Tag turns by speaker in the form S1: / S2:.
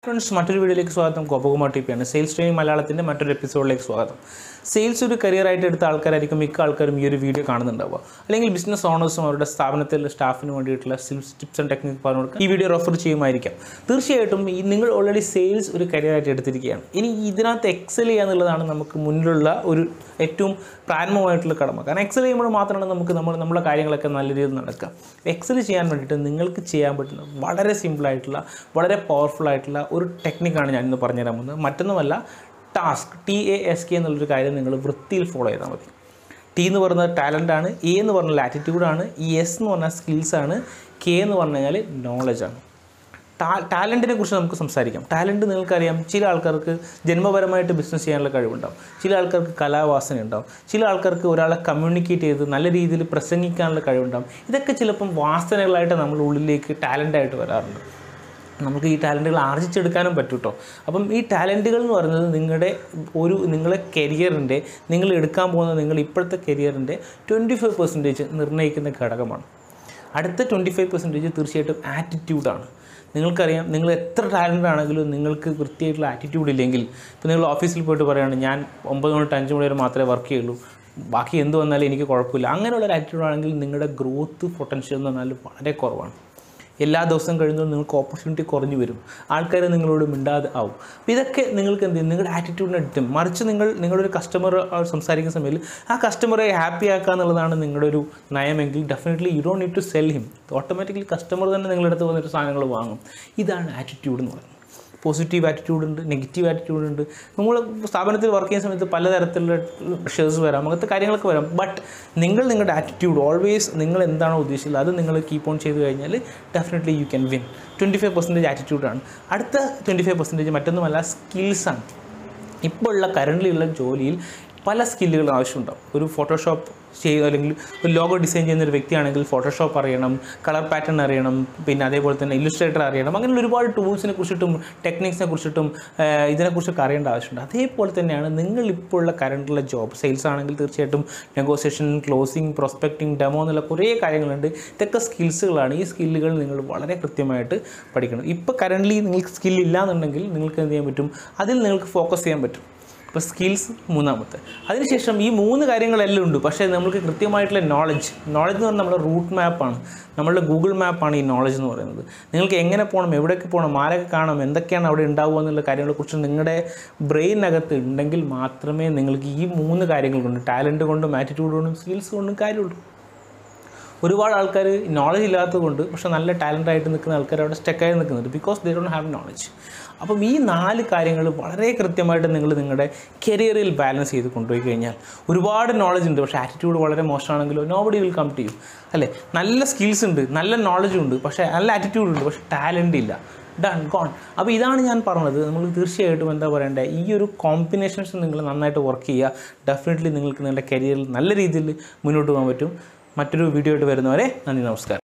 S1: Friends, മറ്റൊരു വീഡിയോയിലേക്ക് സ്വാഗതം. കോപ്പകുമാർ ടിപിയാണ്. സെയിൽസ് ട്രെയിനിങ് മലയാളത്തിന്റെ മറ്റൊരു എപ്പിസോഡിലേക്ക് സ്വാഗതം. സെയിൽസ് ഒരു കരിയർ ആയിട്ട് എടുത്ത ആൾക്കാരായിരിക്കും മിക്ക ആൾക്കാരും ഈ ഒരു വീഡിയോ കാണുന്നുണ്ടാവുക. അല്ലെങ്കിൽ ബിസിനസ് ഓണേഴ്സും അവരുടെ സ്ഥാപനത്തിലെ സ്റ്റാഫിന് വേണ്ടിയിട്ടുള്ള ടിപ്സ് ആൻഡ് ടെക്നിക്സ് പറഞ്ഞു കൊടുക്കുക ഈ വീഡിയോ റെഫർ ചെയ്യുമായിരിക്കാം. തീർച്ചയായിട്ടും നിങ്ങൾ ഓൾറെഡി സെയിൽസ് ഒരു കരിയർ ആയിട്ട് എടുത്തിരിക്കുകയാണ്. ഇനി ഇതിനകത്ത് എക്സൽ ചെയ്യുക എന്നുള്ളതാണ് നമുക്ക് മുന്നിലുള്ള ഒരു ഏറ്റവും പ്രാരംഭമായിട്ടുള്ള കടമ. കാരണം എക്സൽ ചെയ്യുമ്പോൾ മാത്രമാണ് നമുക്ക് നമ്മുടെ കാര്യങ്ങളൊക്കെ നല്ല രീതിയിൽ നടക്കുക. എക്സൽ ചെയ്യാൻ വേണ്ടിയിട്ട് നിങ്ങൾക്ക് ചെയ്യാൻ പറ്റുന്ന വളരെ സിമ്പിളായിട്ടുള്ള വളരെ പവർഫുൾ ആയിട്ടുള്ള ഒരു ടെക്നിക്കാണ് ഞാനിന്ന് പറഞ്ഞുതരാൻ പോകുന്നത്. മറ്റൊന്നുമല്ല, ടാസ്ക് TASK എന്നുള്ളൊരു കാര്യം നിങ്ങൾ വൃത്തിയിൽ ഫോളോ ചെയ്താൽ മതി. T എന്ന് പറയുന്നത് ടാലൻ്റാണ്, A എന്ന് പറഞ്ഞാൽ ആറ്റിറ്റ്യൂഡാണ്, S എന്ന് പറഞ്ഞാൽ സ്കിൽസാണ്, K എന്ന് പറഞ്ഞു കഴിഞ്ഞാൽ നോളജാണ്. ടാലൻറ്റിനെ കുറിച്ച് നമുക്ക് സംസാരിക്കാം. ടാലൻറ്റ് നിങ്ങൾക്കറിയാം, ചില ആൾക്കാർക്ക് ജന്മപരമായിട്ട് ബിസിനസ് ചെയ്യാനുള്ള കഴിവുണ്ടാവും, ചില ആൾക്കാർക്ക് കലാവാസന ഉണ്ടാവും, ചില ആൾക്കാർക്ക് ഒരാളെ കമ്മ്യൂണിക്കേറ്റ് ചെയ്ത് നല്ല രീതിയിൽ പ്രസംഗിക്കാനുള്ള കഴിവുണ്ടാവും. ഇതൊക്കെ ചിലപ്പം വാസനകളായിട്ട് നമ്മുടെ ഉള്ളിലേക്ക് ടാലൻ്റായിട്ട് വരാറുണ്ട്. നമുക്ക് ഈ ടാലൻറ്റുകൾ ആർജിച്ചെടുക്കാനും പറ്റും കേട്ടോ. അപ്പം ഈ ടാലൻറ്റുകൾ എന്ന് പറയുന്നത് നിങ്ങളെ കരിയറിൻ്റെ, നിങ്ങൾ എടുക്കാൻ പോകുന്ന നിങ്ങൾ ഇപ്പോഴത്തെ കരിയറിൻ്റെ 25% നിർണ്ണയിക്കുന്ന ഘടകമാണ്. അടുത്ത 25% തീർച്ചയായിട്ടും ആറ്റിറ്റ്യൂഡാണ്. നിങ്ങൾക്കറിയാം, നിങ്ങൾ എത്ര ടാലൻ്റ് ആണെങ്കിലും നിങ്ങൾക്ക് വൃത്തിയായിട്ടുള്ള ആറ്റിറ്റ്യൂഡ് ഇല്ലെങ്കിൽ, ഇപ്പോൾ നിങ്ങൾ ഓഫീസിൽ പോയിട്ട് പറയുകയാണ് ഞാൻ 9 തൊട്ട് 5 മണി വരെ മാത്രമേ വർക്ക് ചെയ്യുള്ളൂ, ബാക്കി എന്ത് വന്നാലും എനിക്ക് കുഴപ്പമില്ല, അങ്ങനെയുള്ളൊരു ആറ്റിറ്റ്യൂഡ് ആണെങ്കിൽ നിങ്ങളുടെ ഗ്രോത്ത് പൊട്ടൻഷ്യൽ എന്ന് പറഞ്ഞാൽ വളരെ കുറവാണ്. എല്ലാ ദിവസവും കഴിയുമ്പോൾ നിങ്ങൾക്ക് ഓപ്പർച്യൂണിറ്റി കുറഞ്ഞു വരും, ആൾക്കാർ നിങ്ങളോട് മിണ്ടാതെ ആവും. അപ്പോൾ ഇതൊക്കെ നിങ്ങൾക്ക് എന്ത് ചെയ്യും, നിങ്ങളുടെ ആറ്റിറ്റ്യൂഡിനെ ഡിറ്റും. മറിച്ച് നിങ്ങളൊരു കസ്റ്റമർ സംസാരിക്കുന്ന സമയത്ത് ആ കസ്റ്റമറെ ഹാപ്പി ആക്കുക എന്നുള്ളതാണ് നിങ്ങളുടെ ഒരു നയമെങ്കിൽ definitely you don't need to sell him. Automatically customer തന്നെ നിങ്ങളുടെ അടുത്ത് വന്നിട്ട് സാധനങ്ങൾ വാങ്ങും. ഇതാണ് ആറ്റിറ്റ്യൂഡ് എന്ന് പറയുന്നത്. പോസിറ്റീവ് ആറ്റിറ്റ്യൂഡ് ഉണ്ട്, നെഗറ്റീവ് ആറ്റിറ്റ്യൂഡ് ഉണ്ട്. നമ്മൾ സ്ഥാപനത്തിൽ വർക്ക് ചെയ്യുന്ന സമയത്ത് പലതരത്തിലുള്ള പ്രഷേഴ്സ് വരാം, അങ്ങനത്തെ കാര്യങ്ങളൊക്കെ വരാം. ബട്ട് നിങ്ങളുടെ ആറ്റിറ്റ്യൂഡ് ഓൾവേസ് നിങ്ങൾ എന്താണോ ഉദ്ദേശിച്ചത് അത് നിങ്ങൾ കീപ്പ് ഓൺ ചെയ്ത് കഴിഞ്ഞാൽ ഡെഫിനറ്റ്ലി യു ക്യാൻ വിൻ. 25% ആറ്റിറ്റ്യൂഡാണ്. അടുത്ത 25% മറ്റൊന്നുമല്ല, സ്കിൽസാണ്. ഇപ്പോൾ ഉള്ള കറൻ്റ്ലിയുള്ള ജോലിയിൽ പല സ്കില്ലുകൾ ആവശ്യമുണ്ടാവും. ഒരു ഫോട്ടോഷോപ്പ് ചെയ്യുക, അല്ലെങ്കിൽ ഒരു ലോഗോ ഡിസൈൻ ചെയ്യുന്നൊരു വ്യക്തിയാണെങ്കിൽ ഫോട്ടോഷോപ്പ് അറിയണം, കളർ പാറ്റേൺ അറിയണം, പിന്നെ അതേപോലെ തന്നെ ഇല്ലുസ്ട്രേറ്റർ അറിയണം. അങ്ങനെയുള്ള ഒരുപാട് ടൂൾസിനെ കുറിച്ചിട്ടും ടെക്നിക്സിനെ കുറിച്ചിട്ടും ഇതിനെക്കുറിച്ചൊക്കെ അറിയേണ്ട ആവശ്യമുണ്ട്. അതേപോലെ തന്നെയാണ് നിങ്ങളിപ്പോൾ ഉള്ള കറണ്ടിലുള്ള ജോബ്. സെയിൽസ് ആണെങ്കിൽ തീർച്ചയായിട്ടും നെഗോസിയേഷൻ, ക്ലോസിംഗ്, പ്രോസ്പെക്റ്റിംഗ്, ഡെമോ എന്നുള്ള കുറേ കാര്യങ്ങളുണ്ട്. ഇതൊക്കെ സ്കിൽസുകളാണ്. ഈ സ്കില്ലുകൾ നിങ്ങൾ വളരെ കൃത്യമായിട്ട് പഠിക്കണം. ഇപ്പോൾ കറൻ്റ്ലി നിങ്ങൾക്ക് സ്കില്ലില്ല എന്നുണ്ടെങ്കിൽ നിങ്ങൾക്ക് എന്ത് ചെയ്യാൻ പറ്റും, അതിൽ നിങ്ങൾക്ക് ഫോക്കസ് ചെയ്യാൻ പറ്റും. ഇപ്പോൾ സ്കിൽസ് മൂന്നാമത്തെ. അതിനുശേഷം ഈ 3 കാര്യങ്ങളെല്ലാം ഉണ്ട്, പക്ഷേ നമുക്ക് കൃത്യമായിട്ടുള്ള നോളജ് എന്ന് പറഞ്ഞാൽ നമ്മുടെ റൂട്ട് മാപ്പാണ്, നമ്മളുടെ ഗൂഗിൾ മാപ്പാണ് ഈ നോളജ് എന്ന് പറയുന്നത്. നിങ്ങൾക്ക് എങ്ങനെ പോകണം, എവിടെയൊക്കെ പോകണം, ആരൊക്കെ കാണാം, എന്തൊക്കെയാണ് അവിടെ ഉണ്ടാവുക എന്നുള്ള കാര്യങ്ങളെക്കുറിച്ച് നിങ്ങളുടെ ബ്രെയിനകത്ത് ഉണ്ടെങ്കിൽ മാത്രമേ നിങ്ങൾക്ക് ഈ 3 കാര്യങ്ങൾ കൊണ്ട്, ടാലൻറ്റ് കൊണ്ടും ആറ്റിറ്റ്യൂഡ് കൊണ്ടും സ്കിൽസ് കൊണ്ടും കാര്യമുള്ളൂ. ഒരുപാട് ആൾക്കാർ നോളജ് ഇല്ലാത്തത് കൊണ്ട് പക്ഷേ നല്ല ടാലൻ്റായിട്ട് നിൽക്കുന്ന ആൾക്കാർ അവിടെ സ്റ്റക്കായി നിൽക്കുന്നുണ്ട്, because they don't have knowledge. അപ്പം ഈ 4 കാര്യങ്ങൾ വളരെ കൃത്യമായിട്ട് നിങ്ങളുടെ കരിയറിൽ ബാലൻസ് ചെയ്ത് കൊണ്ടുപോയി കഴിഞ്ഞാൽ, ഒരുപാട് നോളജ് ഉണ്ട് പക്ഷേ ആറ്റിറ്റ്യൂഡ് വളരെ മോശമാണെങ്കിലോ nobody will come to you, അല്ലേ? നല്ല സ്കിൽസ് ഉണ്ട്, നല്ല നോളജ് ഉണ്ട്, പക്ഷേ നല്ല ആറ്റിറ്റ്യൂഡ് ഉണ്ട്, പക്ഷേ ടാലൻ്റ് ഇല്ല. Done, gone. അപ്പോൾ ഇതാണ് ഞാൻ പറഞ്ഞത്. നമ്മൾ തീർച്ചയായിട്ടും എന്താ പറയേണ്ടത്, ഈ ഒരു കോമ്പിനേഷൻസ് നിങ്ങൾ നന്നായിട്ട് വർക്ക് ചെയ്യുക. ഡെഫിനറ്റ്ലി നിങ്ങൾക്ക് നിങ്ങളുടെ കരിയറിൽ നല്ല രീതിയിൽ മുന്നോട്ട് പോകാൻ പറ്റും. മറ്റൊരു വീഡിയോ ആയിട്ട് വരുന്നവരെ നന്ദി, നമസ്കാരം.